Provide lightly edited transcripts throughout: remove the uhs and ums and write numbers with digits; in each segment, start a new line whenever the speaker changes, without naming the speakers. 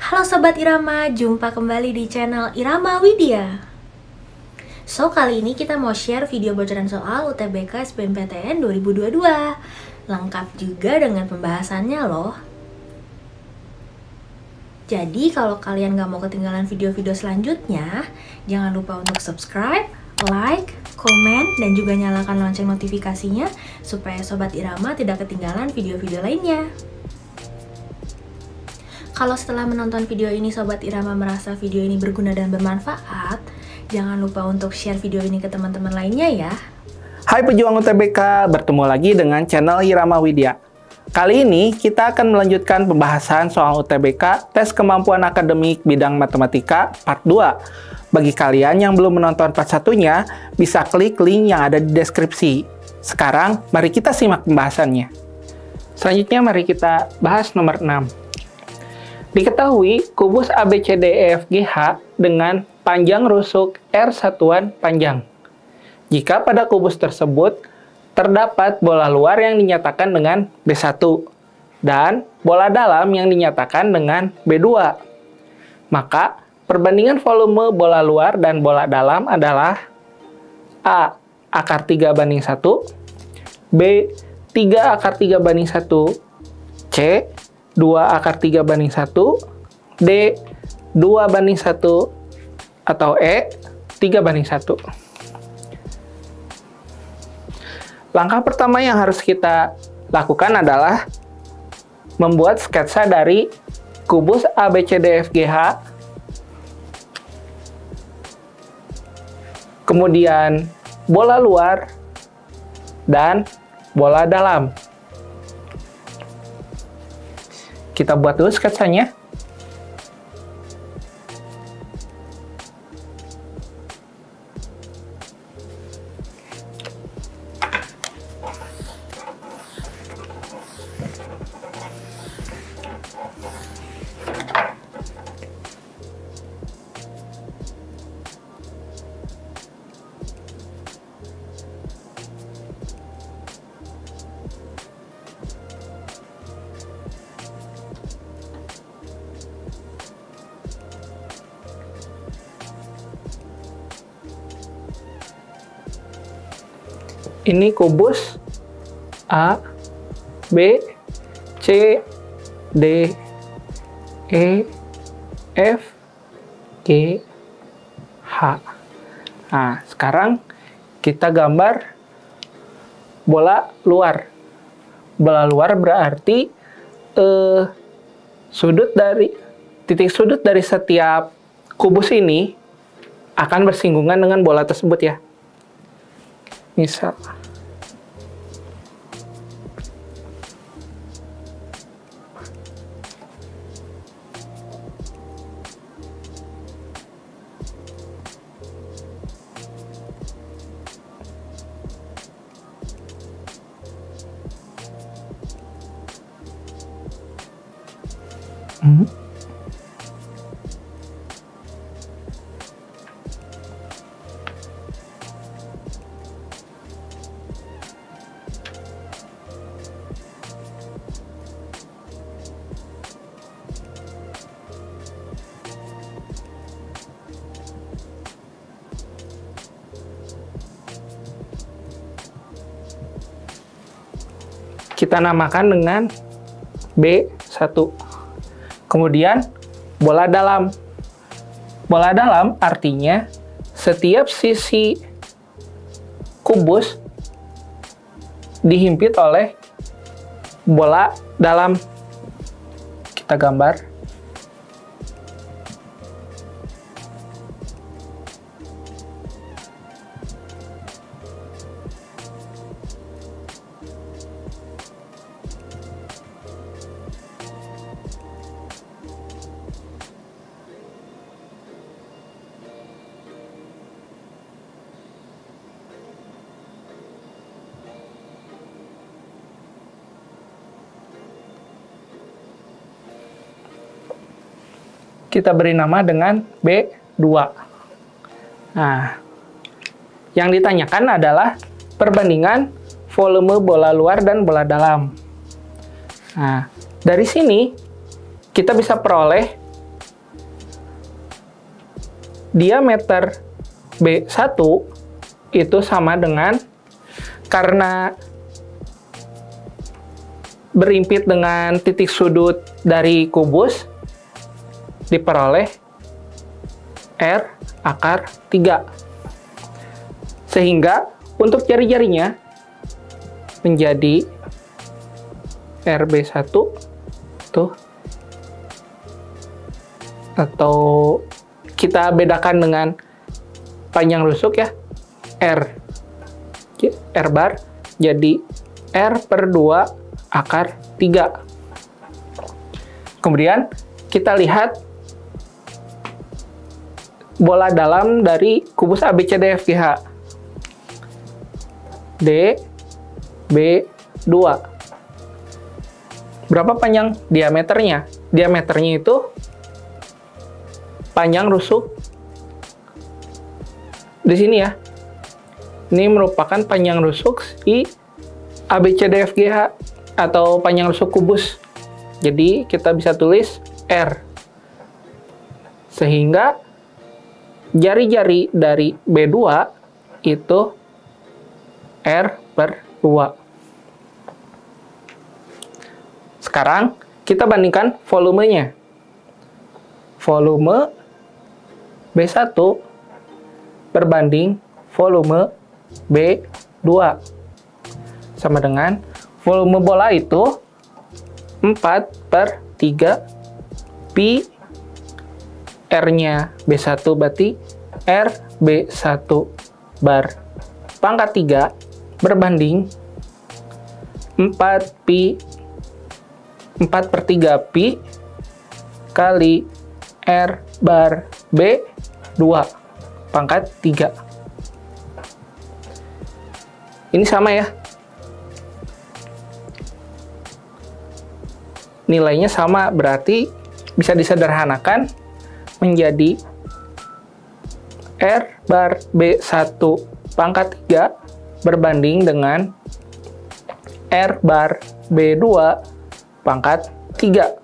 Halo Sobat Irama, jumpa kembali di channel Irama Widya. Kali ini kita mau share video bocoran soal UTBK SBMPTN 2022. Lengkap juga dengan pembahasannya loh. Jadi kalau kalian gak mau ketinggalan video-video selanjutnya, jangan lupa untuk subscribe, like, komen, dan juga nyalakan lonceng notifikasinya supaya Sobat Irama tidak ketinggalan video-video lainnya. Kalau setelah menonton video ini Sobat Irama merasa video ini berguna dan bermanfaat, jangan lupa untuk share video ini ke teman-teman lainnya ya.
Hai pejuang UTBK, bertemu lagi dengan channel Irama Widya. Kali ini kita akan melanjutkan pembahasan soal UTBK Tes Kemampuan Akademik Bidang Matematika Part 2. Bagi kalian yang belum menonton part 1-nya, bisa klik link yang ada di deskripsi. Sekarang, mari kita simak pembahasannya. Selanjutnya mari kita bahas nomor 6. Diketahui kubus ABCDEFGH dengan panjang rusuk R satuan panjang. Jika pada kubus tersebut terdapat bola luar yang dinyatakan dengan B1 dan bola dalam yang dinyatakan dengan B2, maka perbandingan volume bola luar dan bola dalam adalah A. Akar 3/1, B. 3 akar 3/1, C. 2 akar 3/1, D. 2/1, atau E. 3/1. Langkah pertama yang harus kita lakukan adalah membuat sketsa dari kubus ABCDEFGH, kemudian bola luar, dan bola dalam. Kita buat dulu sketsanya. Ini kubus A, B, C, D, E, F, G, H. Nah, sekarang kita gambar bola luar. Bola luar berarti titik sudut dari setiap kubus ini akan bersinggungan dengan bola tersebut ya. Misal kita namakan dengan B1. Kemudian bola dalam. Bola dalam artinya setiap sisi kubus dihimpit oleh bola dalam. Kita gambar. Kita beri nama dengan B2. Nah, yang ditanyakan adalah perbandingan volume bola luar dan bola dalam. Nah, dari sini kita bisa peroleh diameter B1 itu sama dengan, karena berimpit dengan titik sudut dari kubus, diperoleh R akar 3. Sehingga untuk jari-jarinya menjadi RB1 tuh, atau kita bedakan dengan panjang rusuk ya, R bar, jadi R per 2 akar 3. Kemudian kita lihat bola dalam dari kubus ABCDFGH. D, B, 2. Berapa panjang diameternya? Diameternya itu panjang rusuk di sini ya. Ini merupakan panjang rusuk si ABCDFGH atau panjang rusuk kubus. Jadi kita bisa tulis R. Sehingga jari-jari dari B2 itu R per 2. Sekarang kita bandingkan volumenya. Volume B1 berbanding volume B2. Sama dengan volume bola itu 4/3 pi, R-nya B1 berarti R B1 bar pangkat 3 berbanding 4/3 pi kali R bar B2 pangkat 3. Ini sama ya. Nilainya sama, berarti bisa disederhanakan menjadi R bar B1 pangkat 3 berbanding dengan R bar B2 pangkat 3.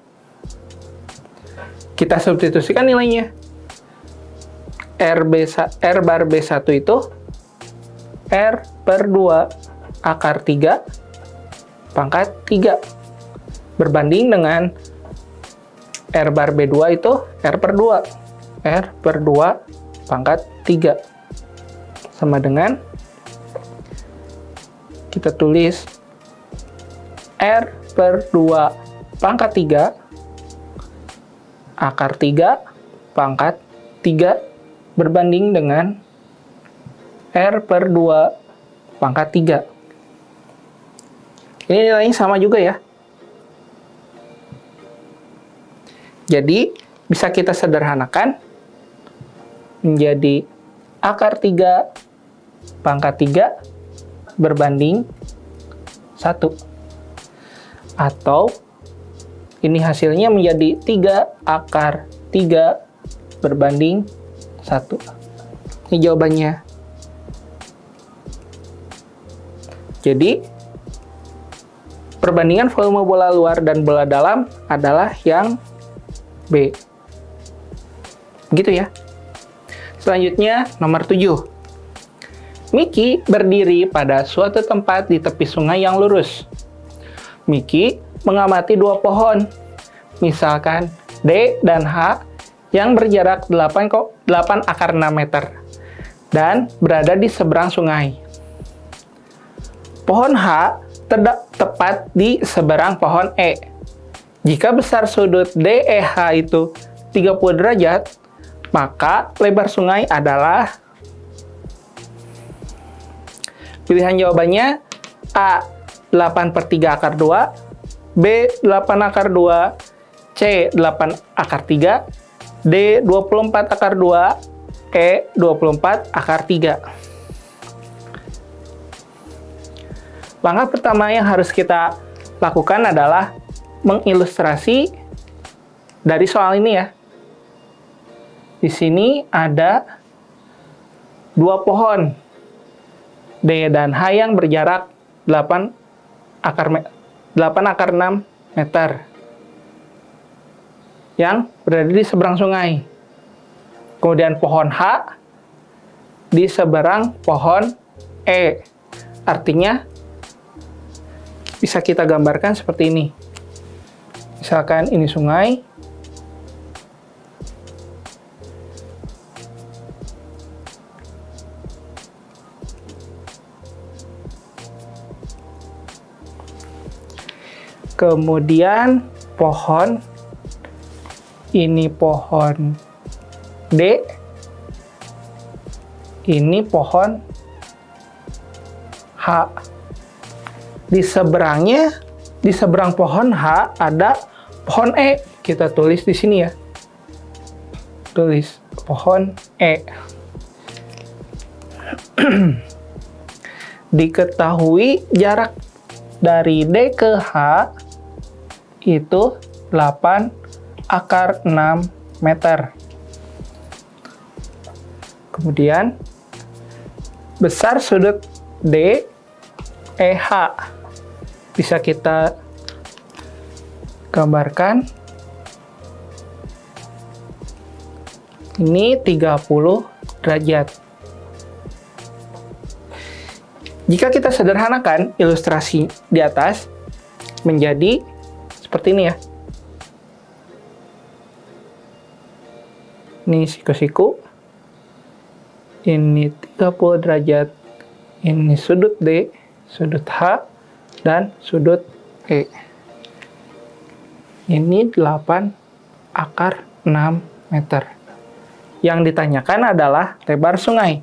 Kita substitusikan nilainya. R bar B1 itu R per 2 akar 3 pangkat 3 berbanding dengan R bar B2 itu R per 2 pangkat 3 sama dengan, kita tulis R per 2 pangkat 3 akar 3 pangkat 3 berbanding dengan R per 2 pangkat 3. Ini nilainya sama juga ya. Jadi bisa kita sederhanakan menjadi akar 3 pangkat 3 berbanding 1. Atau ini hasilnya menjadi 3 akar 3 berbanding 1. Ini jawabannya. Jadi perbandingan volume bola luar dan bola dalam adalah yang B. Begitu ya. Selanjutnya nomor 7. Miki berdiri pada suatu tempat di tepi sungai yang lurus. Miki mengamati dua pohon, misalkan D dan H, yang berjarak 8 akar 6 meter dan berada di seberang sungai. Pohon H tepat di seberang pohon E. Jika besar sudut DEH itu 30 derajat, maka lebar sungai adalah, pilihan jawabannya A 8/3 akar 2, B 8 akar 2, C 8 akar 3, D 24 akar 2, E 24 akar 3. Langkah pertama yang harus kita lakukan adalah mengilustrasi dari soal ini ya. Di sini ada dua pohon D dan H yang berjarak 8 akar 6 meter yang berada di seberang sungai. Kemudian pohon H di seberang pohon E. Artinya bisa kita gambarkan seperti ini. Misalkan ini sungai. Kemudian pohon, ini pohon D, ini pohon H. Di seberangnya, di seberang pohon H ada pohon E. Kita tulis di sini ya. Tulis pohon E. Diketahui jarak dari D ke H itu 8 akar 6 meter. Kemudian besar sudut DEH bisa kita gambarkan. Ini 30 derajat. Jika kita sederhanakan ilustrasi di atas menjadi seperti ini ya. Ini siku-siku. Ini 30 derajat. Ini sudut D, sudut H, dan sudut E. Ini 8 akar 6 meter. Yang ditanyakan adalah lebar sungai.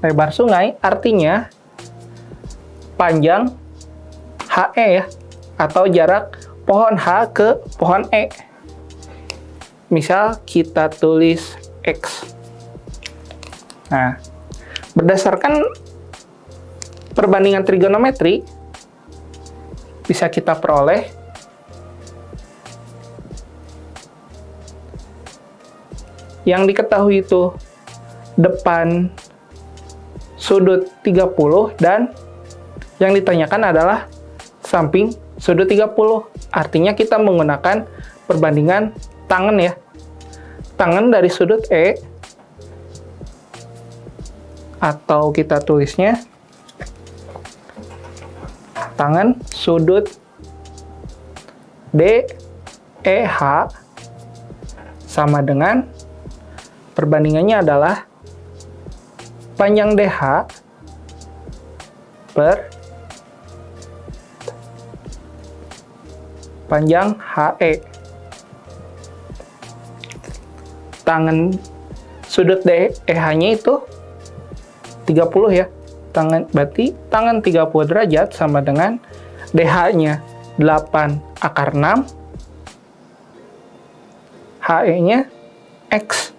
Lebar sungai artinya panjang HE ya, atau jarak pohon H ke pohon E. Misal kita tulis X. Nah, berdasarkan perbandingan trigonometri, bisa kita peroleh yang diketahui itu depan sudut 30 dan yang ditanyakan adalah samping sudut 30. Artinya kita menggunakan perbandingan tangan ya. Tangan dari sudut E, atau kita tulisnya tangan sudut DEH sama dengan perbandingannya adalah panjang DH per panjang HE. Tangan sudut DEH-nya itu 30 ya. Berarti tangan 30 derajat sama dengan DH-nya 8 akar 6, HE-nya X.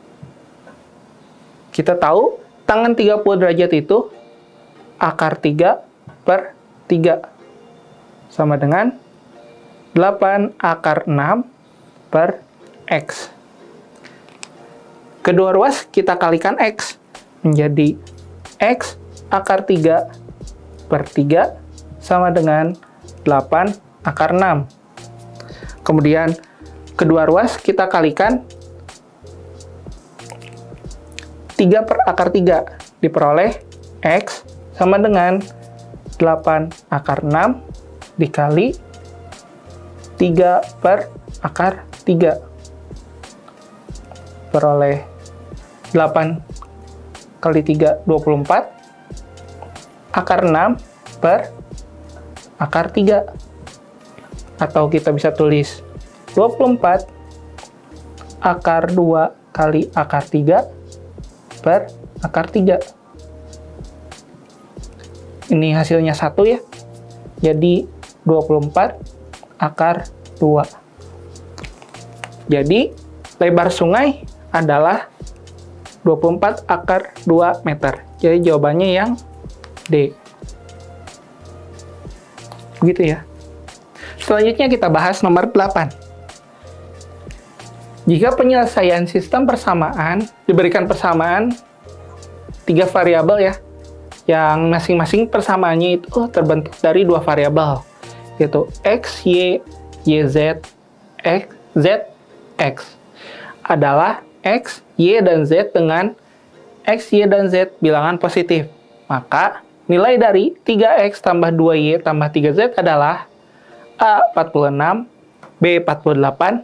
Kita tahu tangan 30 derajat itu akar 3 per 3 sama dengan 8 akar 6 per X. Kedua ruas kita kalikan X menjadi X akar 3 per 3 sama dengan 8 akar 6. Kemudian kedua ruas kita kalikan 3 per akar 3 diperoleh X sama dengan 8 akar 6 dikali 3 per akar 3. Peroleh 8 kali 3, 24. Akar 6 per akar 3. Atau kita bisa tulis 24 akar 2 kali akar 3 per akar 3. Ini hasilnya 1 ya. Jadi 24 akar 2. Jadi lebar sungai adalah 24 akar 2 meter. Jadi jawabannya yang D. Begitu ya. Selanjutnya kita bahas nomor 8. Jika penyelesaian sistem persamaan diberikan persamaan 3 variabel ya, yang masing-masing persamaannya itu terbentuk dari 2 variabel, yaitu X, Y, YZ, X, Z, X. Adalah X, Y, dan Z dengan X, Y, dan Z bilangan positif. Maka nilai dari 3X tambah 2Y tambah 3Z adalah A 46, B 48,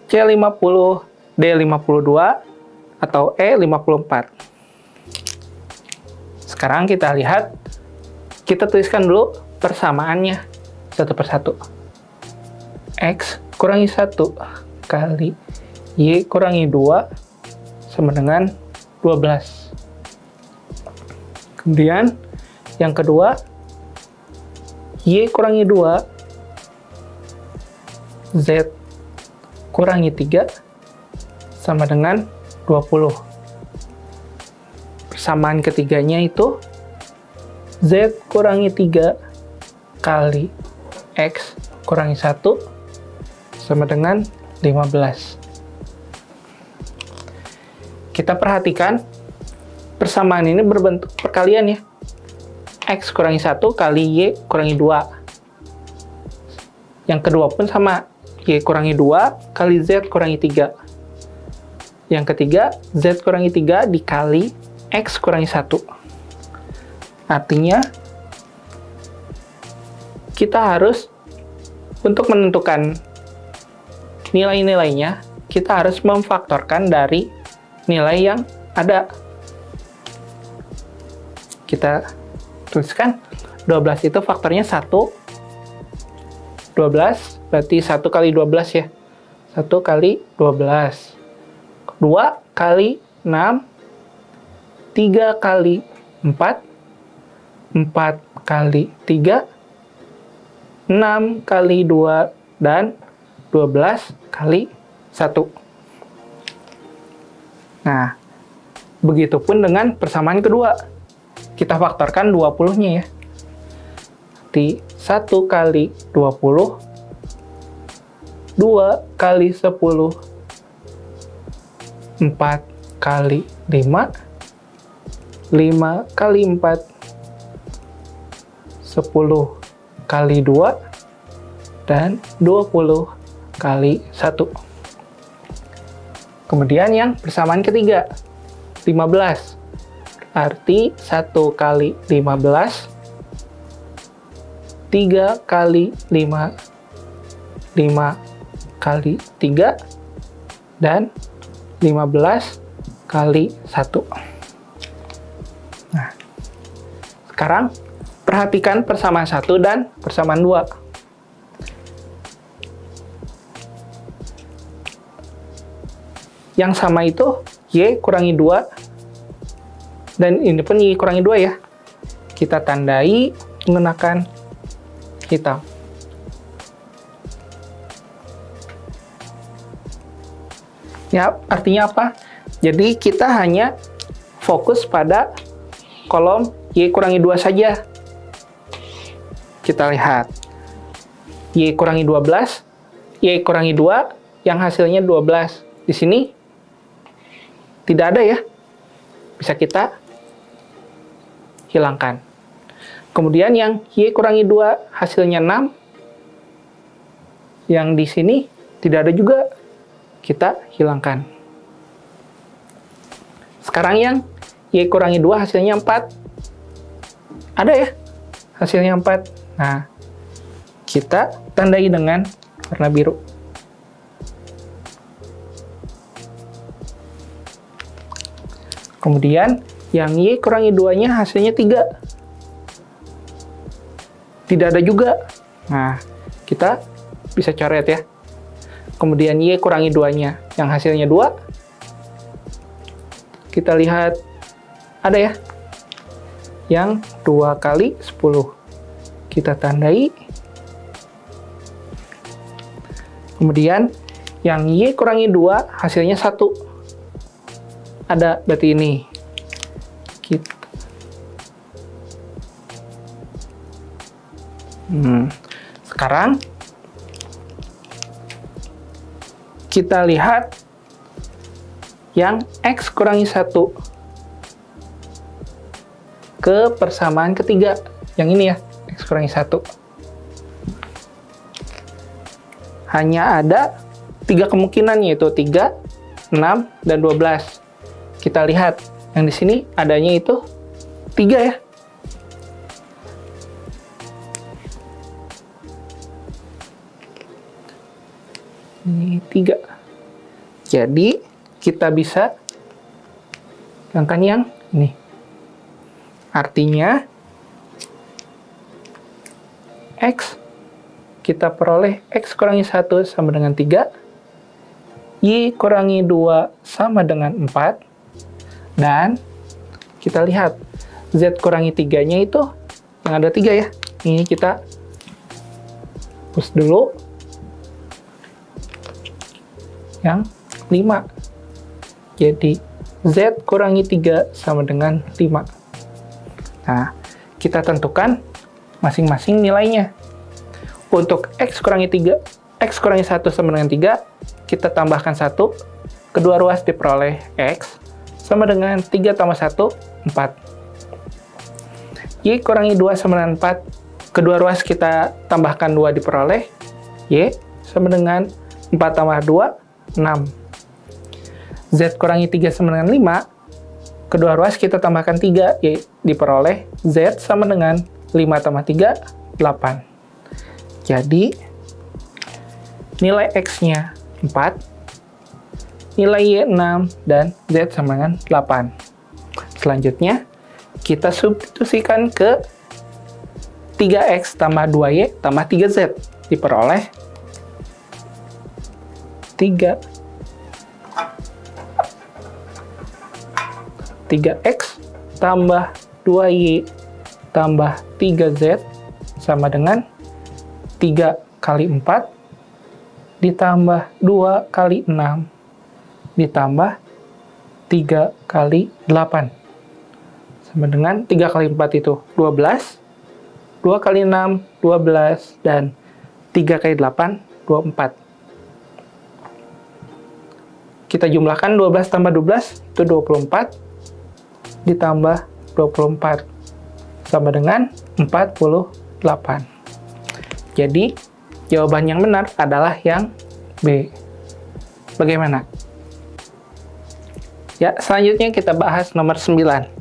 C 50, D 52, atau E 54. Sekarang kita lihat, kita tuliskan dulu persamaannya satu persatu. X kurangi 1 kali Y kurangi 2 sama dengan 12. Kemudian yang kedua, Y kurangi 2 Z kurangi 3 sama dengan 20. Persamaan ketiganya itu Z kurangi 3 kali X kurangi 1 sama dengan 15. Kita perhatikan persamaan ini berbentuk perkalian ya. X kurangi 1 kali Y kurangi 2. Yang kedua pun sama. Y kurangi 2 kali Z kurangi 3. Yang ketiga, Z kurangi 3 dikali X kurangi 1. Artinya, kita harus, untuk menentukan nilai-nilainya, kita harus memfaktorkan dari nilai yang ada. Kita tuliskan 12 itu faktornya 1. 12 berarti 1 kali 12 ya. 1 kali 12. 2 kali 6. 3 kali 4. 4 kali 3. 6 kali 2 dan 12 kali 1. Nah, begitupun dengan persamaan kedua. Kita faktorkan 20-nya ya. Berarti 1 kali 20, 2 kali 10, 4 kali 5, 5 kali 4, 10 kali 2, dan 20 kali 1. Kemudian yang persamaan ketiga, 15. Arti 1 kali 15, 3 kali 5, 5 kali 3, dan 15 kali 1. Nah, sekarang perhatikan persamaan 1 dan persamaan 2. Yang sama itu Y kurangi 2, dan ini pun Y kurangi 2 ya. Kita tandai menggunakan hitam. Ya, artinya apa? Jadi kita hanya fokus pada kolom Y kurangi 2 saja. Kita lihat. Y kurangi 12, Y kurangi 2, yang hasilnya 12. Di sini tidak ada ya. Bisa kita hilangkan. Kemudian yang Y kurangi 2 hasilnya 6. Yang di sini tidak ada juga. Kita hilangkan. Sekarang yang Y kurangi 2 hasilnya 4. Ada ya? Hasilnya 4. Nah, kita tandai dengan warna biru. Kemudian yang Y kurangi 2-nya hasilnya 3. Tidak ada juga. Nah, kita bisa coret ya. Kemudian Y kurangi 2-nya yang hasilnya 2. Kita lihat ada ya. Yang 2 kali 10. Kita tandai. Kemudian yang Y kurangi 2 hasilnya 1. Ada, berarti ini. Sekarang kita lihat yang X kurangi 1 ke persamaan ketiga. Yang ini ya, X kurangi 1. Hanya ada 3 kemungkinan, yaitu 3, 6, dan 12. Kita lihat, yang di sini adanya itu 3 ya. Ini 3. Jadi, kita bisa hilangkan yang ini. Artinya, X, kita peroleh X kurangi 1 sama dengan 3, Y kurangi 2 sama dengan 4, dan kita lihat, Z kurangi 3-nya itu yang ada 3 ya. Ini kita hapus dulu. Yang 5. Jadi, Z kurangi 3 sama dengan 5. Nah, kita tentukan masing-masing nilainya. Untuk X kurangi 3, X kurangi 1 sama dengan 3, kita tambahkan 1, kedua ruas diperoleh X, sama dengan 3 tambah 1, 4. Y kurangi 2 sama dengan 4, kedua ruas kita tambahkan 2 diperoleh Y, sama dengan 4 tambah 2, 6. Z kurangi 3 sama dengan 5, kedua ruas kita tambahkan 3, Y diperoleh Z sama dengan 5 tambah 3, 8. Jadi, nilai X-nya 4, nilai Y 6, dan Z sama dengan 8. Selanjutnya, kita substitusikan ke 3X tambah 2Y tambah 3Z. Diperoleh 3X tambah 2Y tambah 3Z sama dengan 3 kali 4 ditambah 2 kali 6 ditambah 3 kali 8 sama dengan 3 kali 4 itu 12, 2 kali 6 12, dan 3 kali 8 24. Kita jumlahkan 12 tambah 12 itu 24 ditambah 24 sama dengan 48. Jadi, jawaban yang benar adalah yang B. Bagaimana? Ya, selanjutnya kita bahas nomor 9.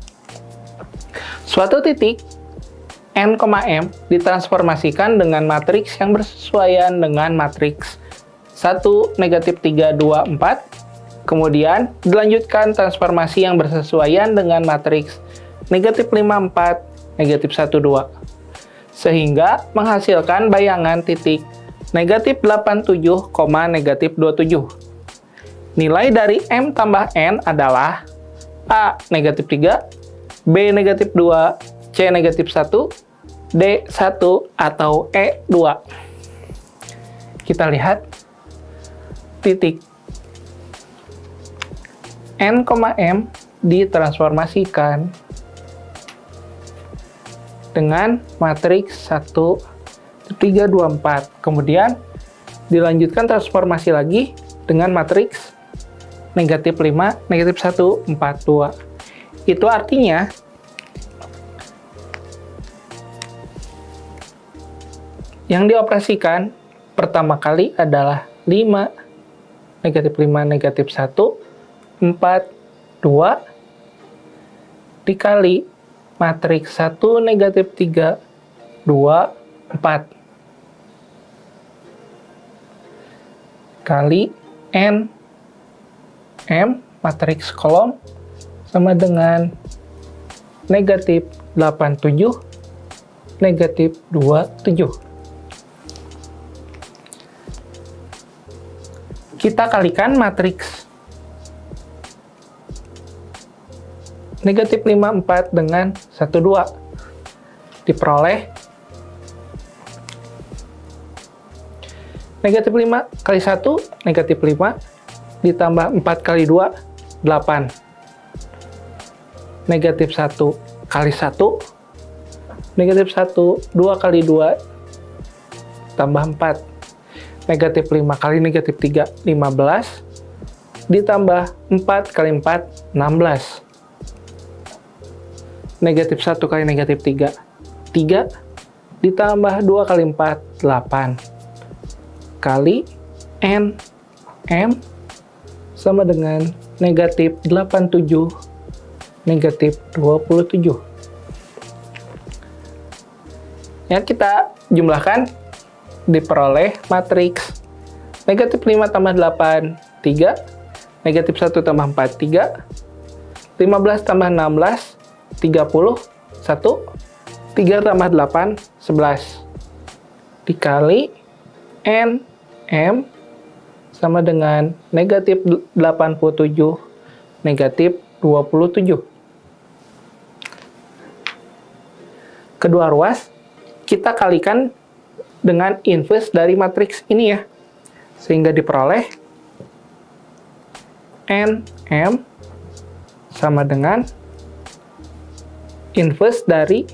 Suatu titik N, M ditransformasikan dengan matriks yang bersesuaian dengan matriks 1, negatif 3, 2, 4. Kemudian, dilanjutkan transformasi yang bersesuaian dengan matriks negatif 5, 4, negatif 1, 2. Sehingga menghasilkan bayangan titik negatif 87, negatif 27. Nilai dari M tambah N adalah A negatif 3, B negatif 2, C negatif 1, D 1, atau E 2. Kita lihat titik N, M ditransformasikan dengan matriks 1, 3, 2, 4. Kemudian dilanjutkan transformasi lagi dengan matriks negatif 5, negatif 1, 4, 2. Itu artinya yang dioperasikan pertama kali adalah 5, negatif 5, negatif 1, 4, 2, dikali matriks 1, negatif 3, 2, 4. Kali N, M, matriks kolom, sama dengan negatif 87, negatif 27. Kita kalikan matriks negatif 5, 4 dengan 1, 2. Diperoleh negatif 5 kali 1, negatif 5, ditambah 4 kali 2, 8. Negatif 1 kali 1, negatif 1, 2 kali 2, tambah 4. Negatif 5 kali negatif 3, 15, ditambah 4 kali 4, 16. Negatif 1 kali negatif 3, 3, ditambah 2 kali 4, 8. Kali N, M, sama dengan negatif 87, negatif 27. Yang kita jumlahkan diperoleh matriks negatif 5 tambah 8, 3, negatif 1 tambah 4, 3, 15 tambah 16, 30, 1, 3 tambah 8, 11. Dikali N, M, sama dengan negatif 87, negatif 27. Kedua ruas kita kalikan dengan inverse dari matriks ini ya. Sehingga diperoleh N, M sama dengan inverse dari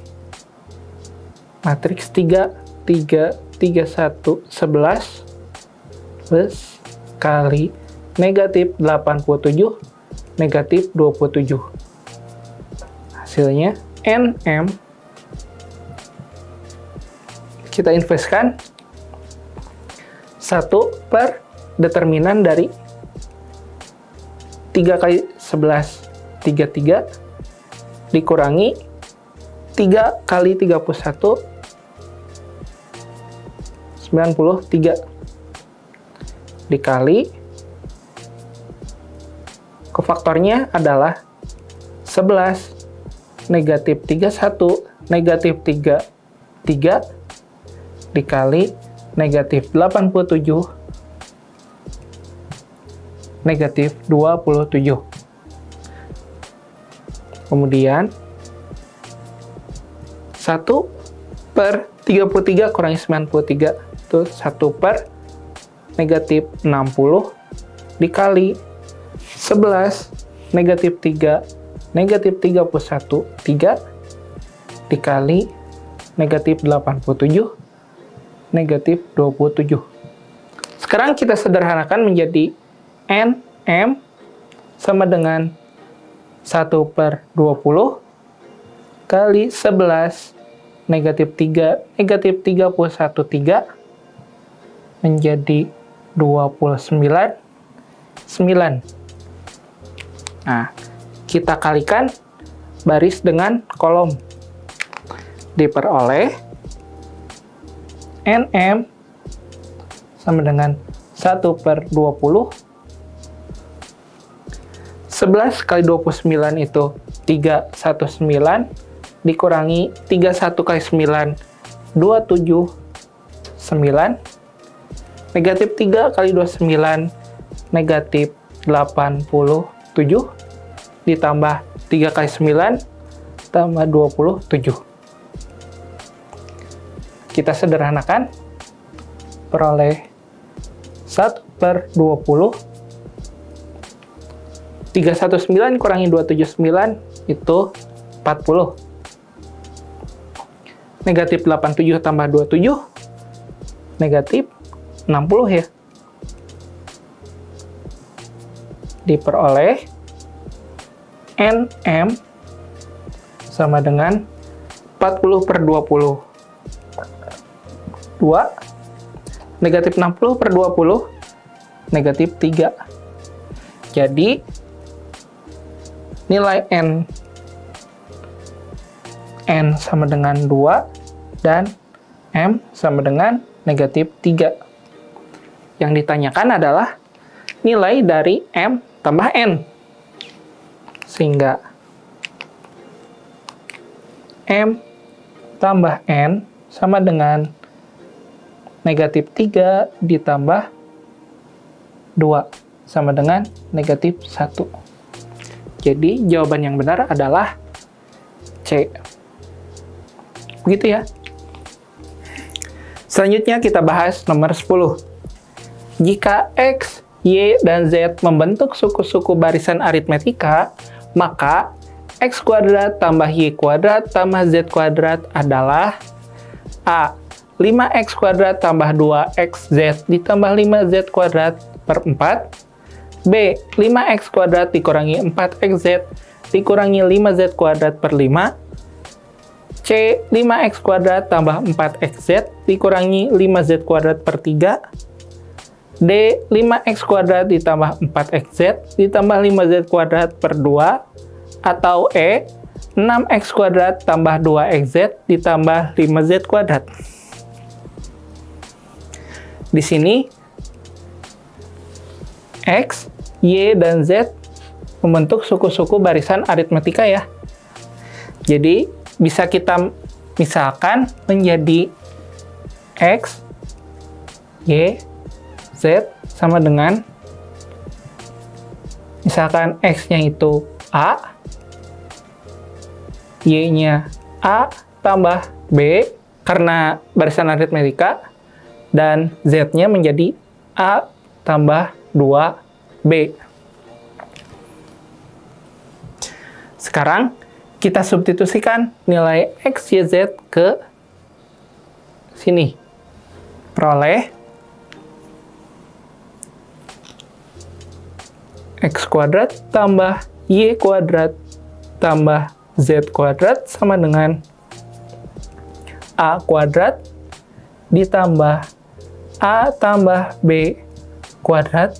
matriks 3, 3, 3, 1, 11 plus kali negatif 87, negatif 27. Hasilnya N, M. Kita inversekan 1 per determinan dari 3 kali 11, 33, dikurangi 3 kali 31, 93, dikali kofaktornya adalah 11, negatif 31, negatif 3, 3, dikali negatif 87, negatif 27. Kemudian 1 per 33 kurangi 93 itu 1 per negatif 60 dikali 11 negatif 3 negatif 31 3 dikali negatif 87 negatif 27. Sekarang kita sederhanakan menjadi N, M sama dengan 1 per 20 kali 11 negatif 3 negatif 31 3 menjadi 29, 9. Nah, kita kalikan baris dengan kolom. Diperoleh NM sama dengan 1 per 20. 11 kali 29 itu 319 dikurangi 31 kali 9, 27, 9. Negatif 3 kali 29, negatif 87, ditambah 3 kali 9, tambah 27. Kita sederhanakan, peroleh 1 per 20, 319 kurangi 279 itu 40. Negatif 87 tambah 27, negatif 60 ya. Diperoleh NM sama dengan 40 per 20. 2, negatif 60 per 20, negatif 3. Jadi, nilai N sama dengan 2 dan M sama dengan negatif 3. Yang ditanyakan adalah nilai dari M tambah N. Sehingga M tambah N sama dengan negatif 3 ditambah 2 sama dengan negatif 1. Jadi jawaban yang benar adalah C. Begitu ya. Selanjutnya kita bahas nomor 10. Jika X, Y, dan Z membentuk suku-suku barisan aritmetika, maka X kuadrat tambah Y kuadrat tambah Z kuadrat adalah A. 5X kuadrat tambah 2XZ ditambah 5Z kuadrat per 4. B. 5X kuadrat dikurangi 4XZ dikurangi 5Z kuadrat per 5. C. 5X kuadrat tambah 4XZ dikurangi 5Z kuadrat per 3. D. D. 5x kuadrat ditambah 4xz ditambah 5z kuadrat per 2. Atau E. 6x kuadrat tambah 2xz ditambah 5z kuadrat. Di sini, X, Y, dan Z membentuk suku-suku barisan aritmetika ya. Jadi, bisa kita misalkan menjadi X, Y, Z sama dengan, misalkan X-nya itu A, Y-nya A tambah B, karena barisan aritmetika, dan Z-nya menjadi A tambah 2B. Sekarang, kita substitusikan nilai X, Y, Z ke sini. Peroleh X kuadrat tambah Y kuadrat tambah Z kuadrat sama dengan A kuadrat ditambah A tambah B kuadrat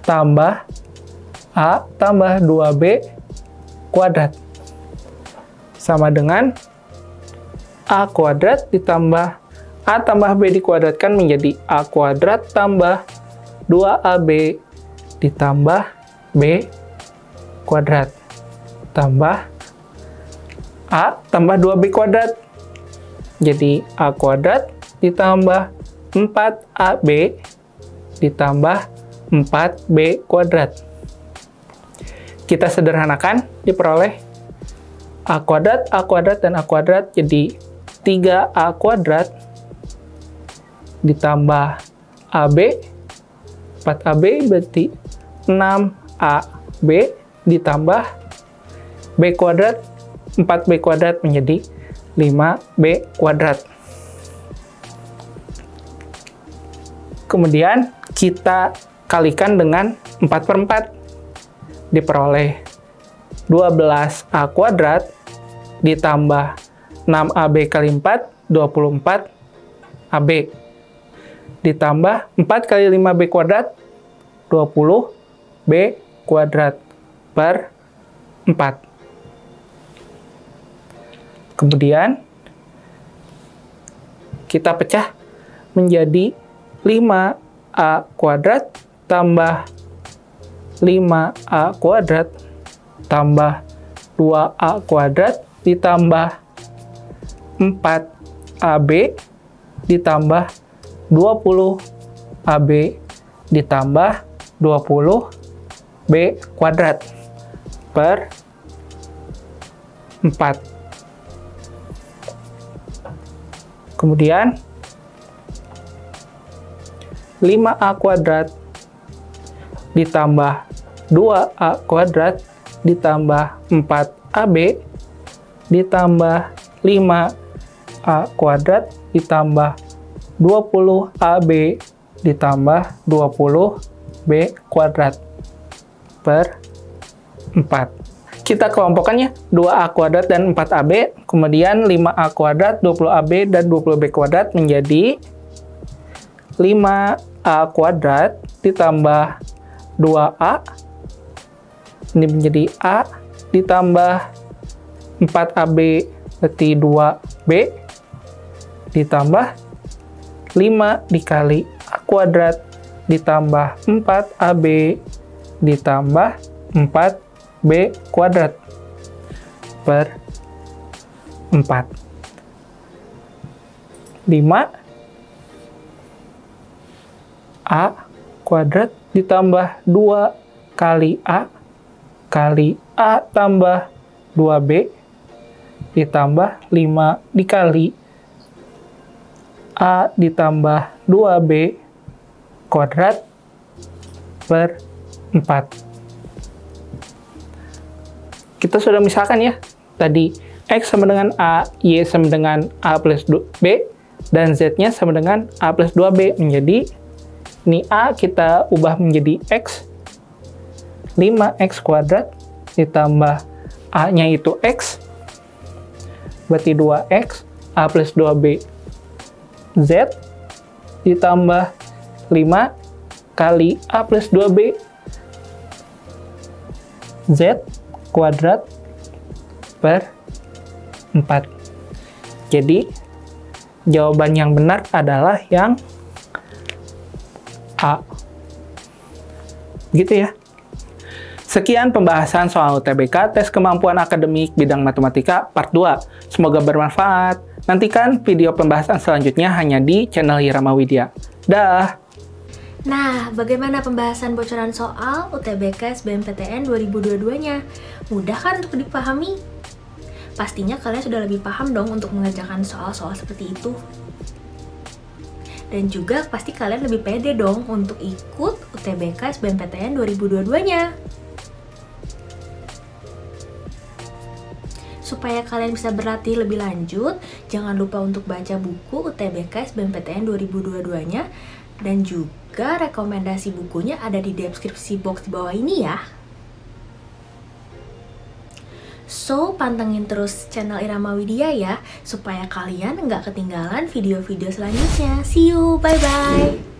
tambah A tambah 2B kuadrat sama dengan A kuadrat ditambah A tambah B dikuadratkan menjadi A kuadrat tambah 2AB ditambah B kuadrat tambah A tambah 2B kuadrat. Jadi A kuadrat ditambah 4AB ditambah 4B kuadrat. Kita sederhanakan, diperoleh A kuadrat, dan A kuadrat jadi 3A kuadrat ditambah AB, 4AB berarti 6AB ditambah B kuadrat, 4B kuadrat menjadi 5B kuadrat. Kemudian kita kalikan dengan 4/4. Diperoleh 12A kuadrat ditambah 6AB kali 4, 24AB. Ditambah 4 kali 5B kuadrat, 20B kuadrat per 4. Kemudian kita pecah menjadi 5A kuadrat tambah 5A kuadrat tambah 2A kuadrat ditambah 4AB ditambah 20AB ditambah 20B kuadrat per 4. Kemudian 5A kuadrat ditambah 2A kuadrat ditambah 4AB ditambah 5A kuadrat ditambah 20AB ditambah 20B kuadrat per 4. Kita kelompokkannya 2A kuadrat dan 4AB, kemudian 5A kuadrat, 20AB, dan 20B kuadrat menjadi 5A kuadrat ditambah 2A, ini menjadi A, ditambah 4AB berarti 2B, ditambah 5 dikali A kuadrat, ditambah 4AB, ditambah 4B kuadrat per 4. 5A kuadrat ditambah 2 kali A tambah 2B ditambah 5 dikali A ditambah 2B kuadrat per 4. Kita sudah misalkan ya, tadi X sama dengan A, Y sama dengan A plus B, dan Z-nya sama dengan A plus 2B. Menjadi, ini A kita ubah menjadi X, 5X kuadrat ditambah A-nya itu X, berarti 2X, A plus 2B, Z, ditambah 5 kali A plus 2B Z kuadrat per 4. Jadi, jawaban yang benar adalah yang A. Gitu ya. Sekian pembahasan soal UTBK Tes Kemampuan Akademik Bidang Matematika Part 2. Semoga bermanfaat. Nantikan video pembahasan selanjutnya hanya di channel Irama Widya. Dah!
Nah, bagaimana pembahasan bocoran soal UTBK SBMPTN 2022-nya? Mudah kan untuk dipahami? Pastinya kalian sudah lebih paham dong untuk mengerjakan soal-soal seperti itu. Dan juga pasti kalian lebih pede dong untuk ikut UTBK SBMPTN 2022-nya. Supaya kalian bisa berlatih lebih lanjut, jangan lupa untuk baca buku UTBK SBMPTN 2022-nya, dan juga rekomendasi bukunya ada di deskripsi box di bawah ini ya. So, pantengin terus channel Irama Widya ya, supaya kalian nggak ketinggalan video-video selanjutnya. See you, bye-bye!